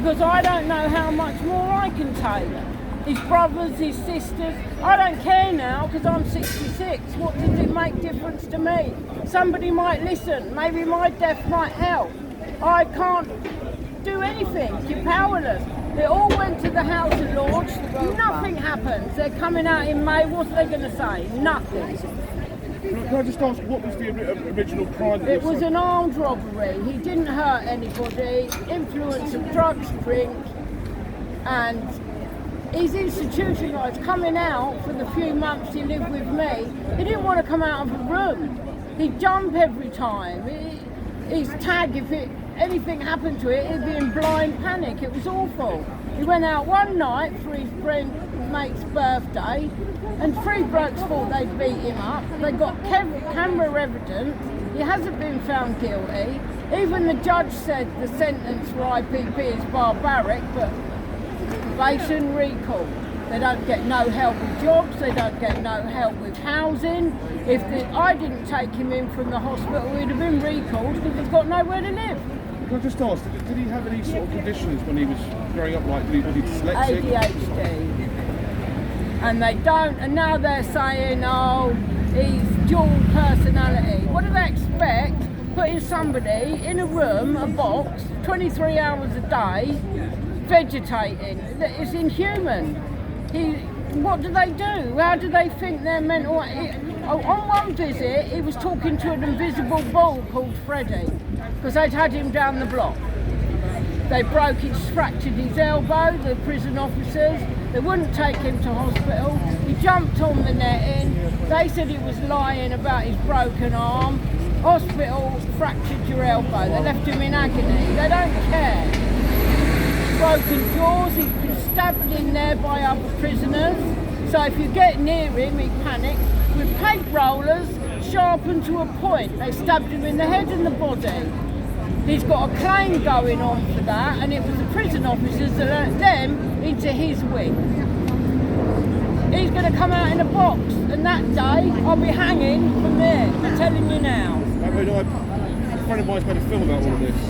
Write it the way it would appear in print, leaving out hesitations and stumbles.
because I don't know how much more I can take. His brothers, his sisters, I don't care now because I'm 66. What does it make difference to me? Somebody might listen, maybe my death might help. I can't do anything, you're powerless. They all went to the House of Lords, nothing happens. They're coming out in May, what's they going to say? Nothing. Can I just ask, what was the original crime? It was an armed robbery. He didn't hurt anybody, influence of drugs, drink, and he's institutionalised. Coming out for the few months he lived with me, he didn't want to come out of a room. He'd jump every time. His tag, if anything happened to it, he'd be in blind panic. It was awful. He went out one night for his mate's birthday, and 3 blokes thought they'd beat him up. They got camera evidence. He hasn't been found guilty. Even the judge said the sentence for IPP is barbaric, but probation, recall. They don't get no help with jobs, they don't get no help with housing. If I didn't take him in from the hospital, he'd have been recalled because he's got nowhere to live. Can I just ask, did he have any sort of conditions when he was growing up, like was he dyslexic? ADHD. And they don't, and now they're saying, oh, he's dual personality. What do they expect? Putting somebody in a room, a box, 23 hours a day, vegetating. It's inhuman. What do they do? How do they think they're mental? On one visit, he was talking to an invisible bull called Freddie, because they'd had him down the block. They fractured his elbow, the prison officers. They wouldn't take him to hospital. He jumped on the netting. They said he was lying about his broken arm. Hospital fractured your elbow. They left him in agony. They don't care. Broken jaws, he's been stabbed in there by other prisoners. So if you get near him, he panics. With paint rollers, sharpened to a point. They stabbed him in the head and the body. He's got a claim going on for that, and it was the prison officers that let them into his wing. He's going to come out in a box, and that day I'll be hanging from there. I'm telling you now. A friend of mine's made a film about all of this.